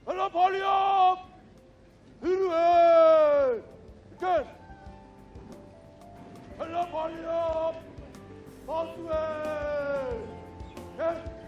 Hello, Polium! Here! Again! Hello, Polium! Pathway! Again!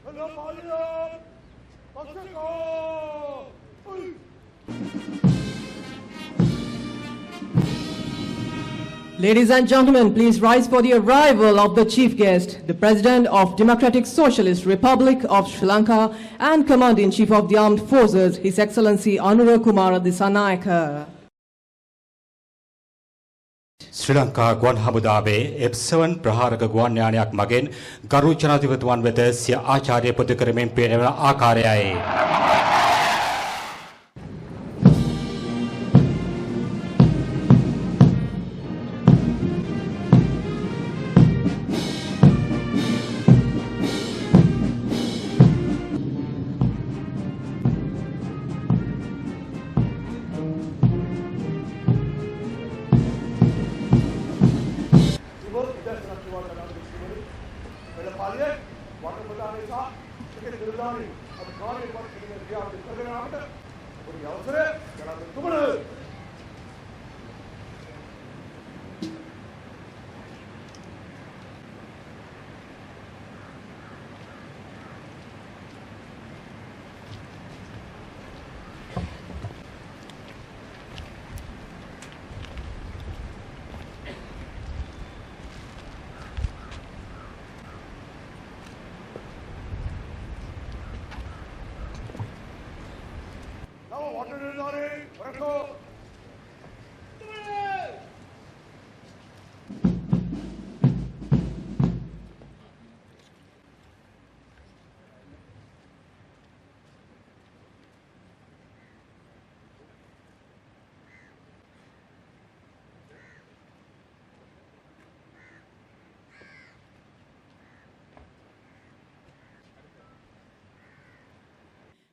Hello, Polium! Pacheco! Ladies and gentlemen, please rise for the arrival of the chief guest, the President of Democratic Socialist Republic of Sri Lanka and Commander-in-Chief of the Armed Forces, His Excellency Anura Kumara Dissanayaka. ශ්‍රී ලංකා ගුවන් හමුදාවේ F7 ප්‍රහාරක ගුවන් යානයක් මගෙන් ගරු ජනාධිපතිතුමන් වෙත සිය ආචාර්ය පොදු කරමින් පෙරෙන ආකාරයයි.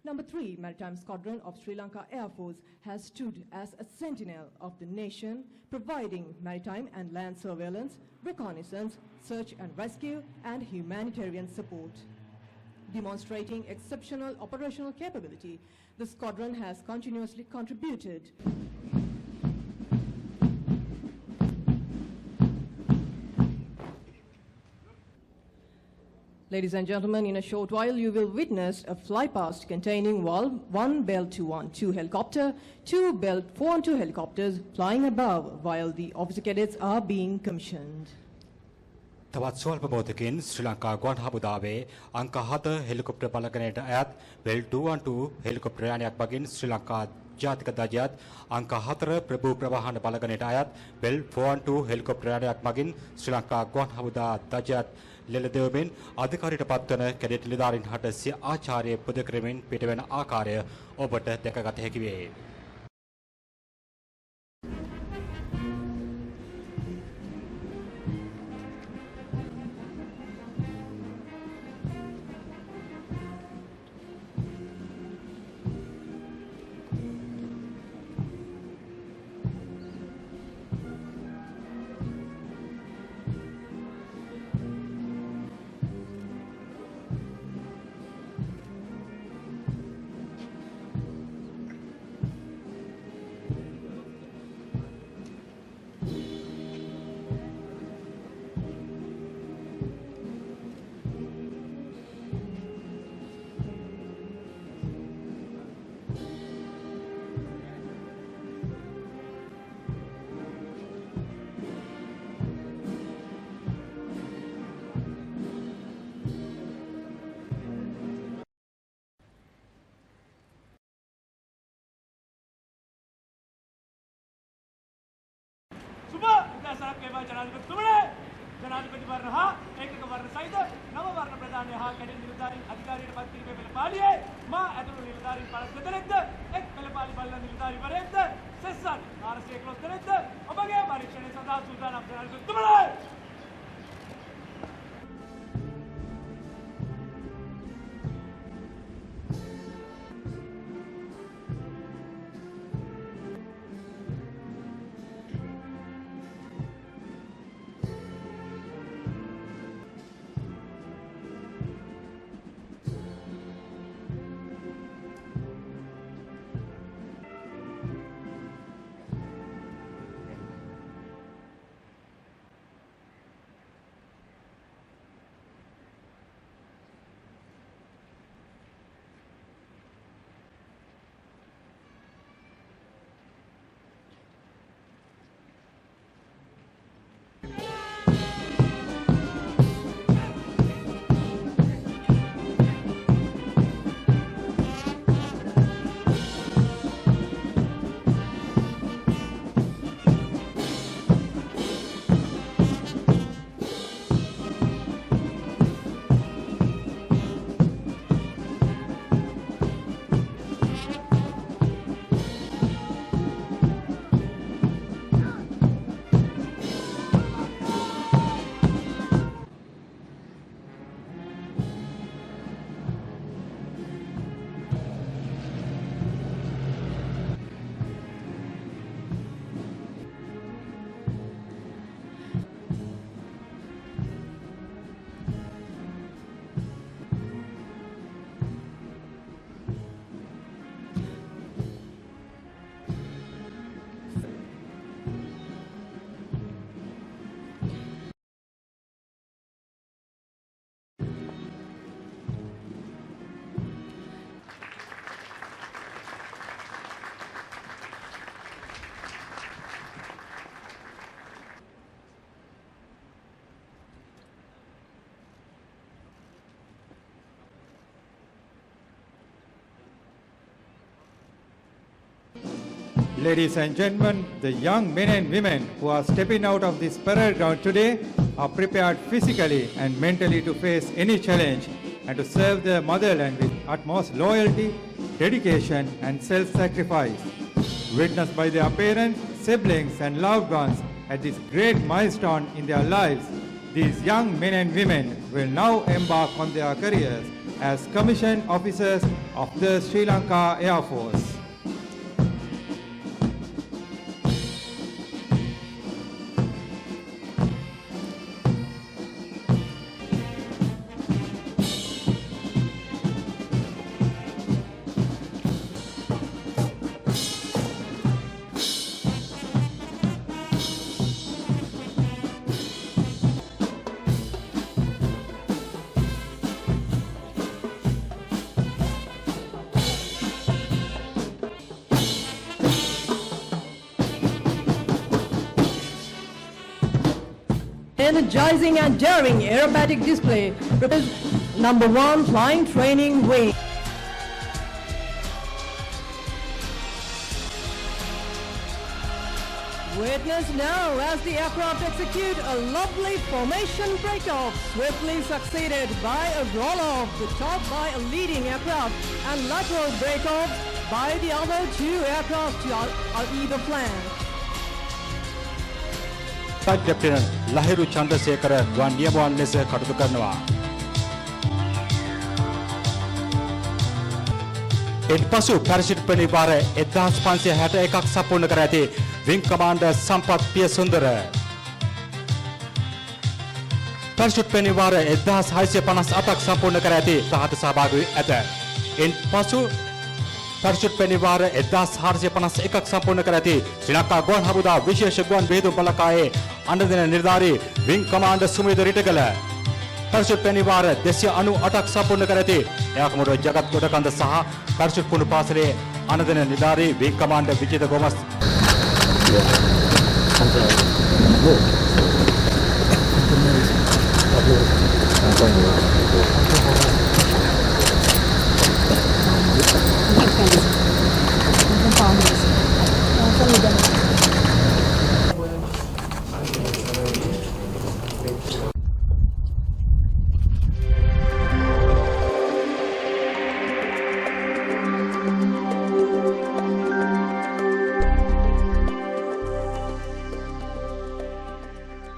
Number 3 Maritime Squadron of Sri Lanka Air Force has stood as a sentinel of the nation, providing maritime and land surveillance, reconnaissance, search and rescue, and humanitarian support. Demonstrating exceptional operational capability, the squadron has continuously contributed Ladies and gentlemen, in a short while you will witness a flypast containing one Bell 212 helicopter, two Bell 412 helicopters flying above while the officer cadets are being commissioned. තවත් ස්වල්ප මොහොතකින් ශ්‍රී ලංකා ගුවන් හමුදාවේ අංක 7 helicopter බලගණයට අයත් Bell 212 helicopter යානයක් මගින් ශ්‍රී ලංකා ජාතික දජයත් අංක 4 ප්‍රභූ ප්‍රවාහන බලගණයට අයත් Bell 412 හෙලිකොප්ටර් යානයක් මගින් ශ්‍රී ලංකා ගුවන් හමුදා දජයත් ලෙලදෙවමින් අධිකාරියට පත්වන කැඩෙට් නිලධාරීන් හට සිය ආචාර්ය පොදු කරමින් පිටවෙන ආකාරය ඔබට දැකගත හැකි වේ. අවසරක් වේවා ජනාධිපතිතුමනි. ජනාධිපති වර්ණ හා ඒකක වර්ණ සහිත නව වර්ණ ප්‍රදානය හා කැඩෙන නිලධාරීන් අධිකාරියට පත් කිරීමේ පෙළපාලියේ මා ඇතුළු නිලධාරීන් 52 දෙනෙක්ද එක් පෙළපාලි බලන නිලධාරීවරයෙක්ද සෙස්සන් 411 දෙනෙක්ද ඔබගේ පරීක්ෂණය සඳහා සූදානම් ජනාධිපතිතුමනි. Ladies and gentlemen, the young men and women who are stepping out of this parade ground today are prepared physically and mentally to face any challenge and to serve their motherland with utmost loyalty, dedication and self-sacrifice. Witnessed by their parents, siblings and loved ones at this great milestone in their lives, these young men and women will now embark on their careers as commissioned officers of the Sri Lanka Air Force. Energizing and daring aerobatic display represents number 1 flying training wing. Witness now as the aircraft execute a lovely formation breakoff, swiftly succeeded by a roll-off, the top by a leading aircraft and lateral breakoff by the other two aircraft on either flank. Captain Lahiru Chandrasekara ගුවන් නියමුවන් ලෙස කටයුතු කරනවා. එන්පසු parachute පෙළපාර 1561ක් සම්පූර්ණ කර ඇති විං commander සම්පත් පියසුන්දර. Parachute පෙළපාර 1658ක් සම්පූර්ණ කර ඇති සහත සහභාගී වී ඇත. එන්පසු පැරෂුට් පෙළපාර 1451ක් සම්පූර්ණ කර ඇති ශ්‍රී ලංකා ගුවන් හමුදා විශේෂ ගුවන් බෙහෙදුම් බළකායේ අනුදින නිලධාරී විං කමාන්ඩර් සුමේද රිටගල. පැරෂුට් පෙළපාර 298ක් සම්පූර්ණ කර ඇති එයාකමුඩ ජගත් ගොඩකන්ද සහ පැරෂුට් පුහුණු පාසලේ අනුදින නිලධාරී විං කමාන්ඩර් විජිත ගෝමස්. Pablo,